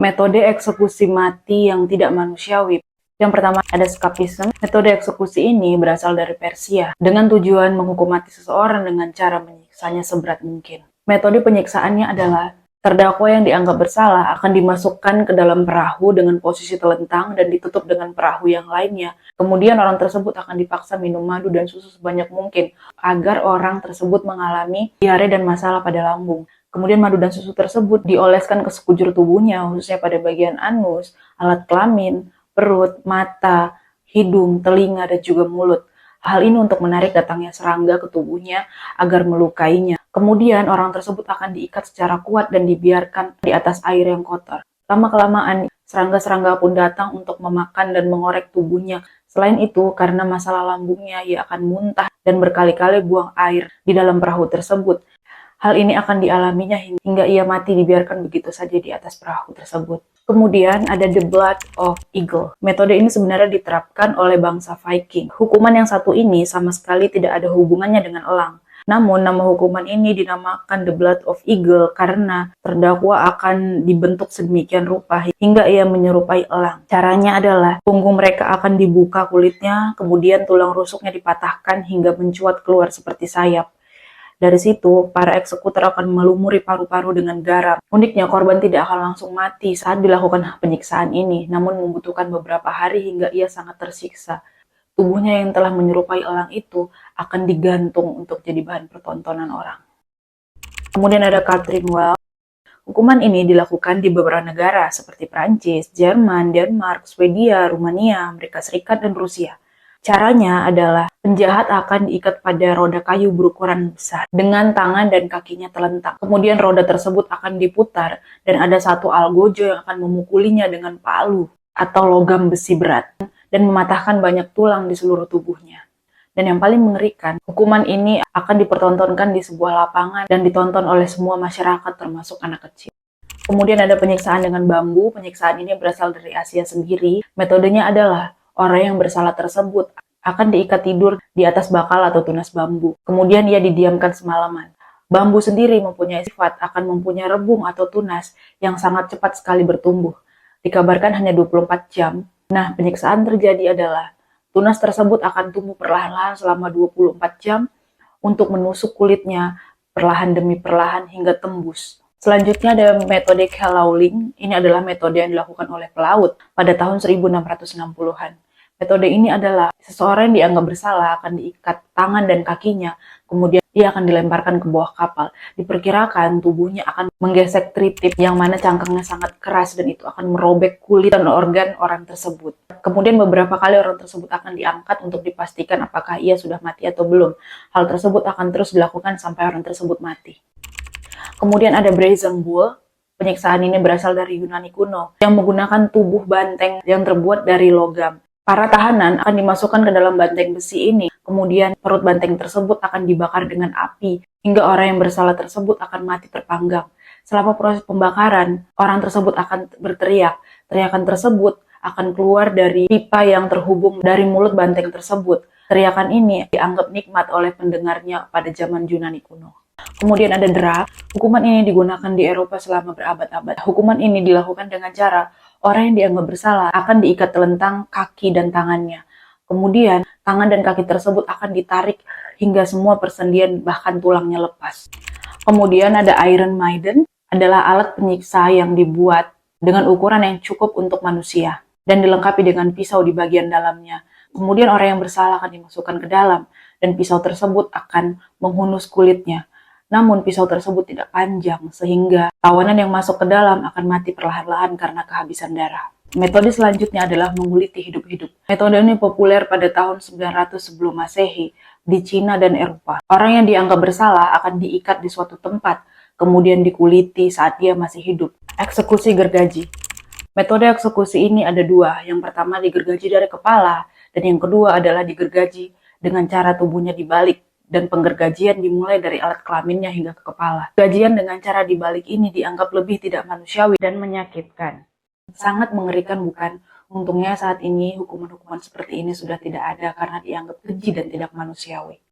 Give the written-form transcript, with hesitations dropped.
Metode eksekusi mati yang tidak manusiawi. Yang pertama ada skapisme. Metode eksekusi ini berasal dari Persia dengan tujuan menghukum mati seseorang dengan cara menyiksanya seberat mungkin. Metode penyiksaannya adalah terdakwa yang dianggap bersalah akan dimasukkan ke dalam perahu dengan posisi telentang dan ditutup dengan perahu yang lainnya. Kemudian orang tersebut akan dipaksa minum madu dan susu sebanyak mungkin agar orang tersebut mengalami diare dan masalah pada lambung. Kemudian madu dan susu tersebut dioleskan ke sekujur tubuhnya, khususnya pada bagian anus, alat kelamin, perut, mata, hidung, telinga, dan juga mulut. Hal ini untuk menarik datangnya serangga ke tubuhnya agar melukainya. Kemudian orang tersebut akan diikat secara kuat dan dibiarkan di atas air yang kotor. Lama-kelamaan, serangga-serangga pun datang untuk memakan dan mengorek tubuhnya. Selain itu, karena masalah lambungnya, ia akan muntah dan berkali-kali buang air di dalam perahu tersebut. Hal ini akan dialaminya hingga ia mati dibiarkan begitu saja di atas perahu tersebut. Kemudian ada the blood of eagle. Metode ini sebenarnya diterapkan oleh bangsa Viking. Hukuman yang satu ini sama sekali tidak ada hubungannya dengan elang. Namun nama hukuman ini dinamakan the blood of eagle karena terdakwa akan dibentuk sedemikian rupa hingga ia menyerupai elang. Caranya adalah punggung mereka akan dibuka kulitnya, kemudian tulang rusuknya dipatahkan hingga mencuat keluar seperti sayap. Dari situ, para eksekutor akan melumuri paru-paru dengan garam. Uniknya, korban tidak akan langsung mati saat dilakukan penyiksaan ini, namun membutuhkan beberapa hari hingga ia sangat tersiksa. Tubuhnya yang telah menyerupai elang itu akan digantung untuk jadi bahan pertontonan orang. Kemudian ada Catherine Well. Hukuman ini dilakukan di beberapa negara seperti Prancis, Jerman, Denmark, Swedia, Rumania, Amerika Serikat, dan Rusia. Caranya adalah penjahat akan diikat pada roda kayu berukuran besar dengan tangan dan kakinya telentang. Kemudian roda tersebut akan diputar dan ada satu algojo yang akan memukulinya dengan palu atau logam besi berat dan mematahkan banyak tulang di seluruh tubuhnya. Dan yang paling mengerikan, hukuman ini akan dipertontonkan di sebuah lapangan dan ditonton oleh semua masyarakat termasuk anak kecil. Kemudian ada penyiksaan dengan bambu. Penyiksaan ini berasal dari Asia sendiri. Metodenya adalah orang yang bersalah tersebut akan diikat tidur di atas bakal atau tunas bambu. Kemudian ia didiamkan semalaman. Bambu sendiri mempunyai sifat akan mempunyai rebung atau tunas yang sangat cepat sekali bertumbuh. Dikabarkan hanya 24 jam. Nah, penyiksaan terjadi adalah tunas tersebut akan tumbuh perlahan-lahan selama 24 jam untuk menusuk kulitnya perlahan demi perlahan hingga tembus. Selanjutnya ada metode kilauing. Ini adalah metode yang dilakukan oleh pelaut pada tahun 1660-an. Metode ini adalah seseorang yang dianggap bersalah akan diikat tangan dan kakinya, kemudian ia akan dilemparkan ke bawah kapal. Diperkirakan tubuhnya akan menggesek tritip yang mana cangkangnya sangat keras dan itu akan merobek kulit dan organ orang tersebut. Kemudian beberapa kali orang tersebut akan diangkat untuk dipastikan apakah ia sudah mati atau belum. Hal tersebut akan terus dilakukan sampai orang tersebut mati. Kemudian ada brazen bull. Penyiksaan ini berasal dari Yunani kuno yang menggunakan tubuh banteng yang terbuat dari logam. Para tahanan akan dimasukkan ke dalam banteng besi ini, kemudian perut banteng tersebut akan dibakar dengan api, hingga orang yang bersalah tersebut akan mati terpanggang. Selama proses pembakaran, orang tersebut akan berteriak. Teriakan tersebut akan keluar dari pipa yang terhubung dari mulut banteng tersebut. Teriakan ini dianggap nikmat oleh pendengarnya pada zaman Yunani kuno. Kemudian ada drag. Hukuman ini digunakan di Eropa selama berabad-abad. Hukuman ini dilakukan dengan cara orang yang dianggap bersalah akan diikat telentang kaki dan tangannya. Kemudian, tangan dan kaki tersebut akan ditarik hingga semua persendian bahkan tulangnya lepas. Kemudian ada Iron Maiden, adalah alat penyiksa yang dibuat dengan ukuran yang cukup untuk manusia dan dilengkapi dengan pisau di bagian dalamnya. Kemudian orang yang bersalah akan dimasukkan ke dalam dan pisau tersebut akan menghunus kulitnya. Namun pisau tersebut tidak panjang sehingga tawanan yang masuk ke dalam akan mati perlahan-lahan karena kehabisan darah. Metode selanjutnya adalah menguliti hidup-hidup. Metode ini populer pada tahun 900 sebelum Masehi di Cina dan Eropa. Orang yang dianggap bersalah akan diikat di suatu tempat, kemudian dikuliti saat dia masih hidup. Eksekusi gergaji. Metode eksekusi ini ada dua. Yang pertama digergaji dari kepala, dan yang kedua adalah digergaji dengan cara tubuhnya dibalik. Dan penggergajian dimulai dari alat kelaminnya hingga ke kepala. Gajian dengan cara dibalik ini dianggap lebih tidak manusiawi dan menyakitkan. Sangat mengerikan bukan? Untungnya saat ini hukuman-hukuman seperti ini sudah tidak ada karena dianggap keji dan tidak manusiawi.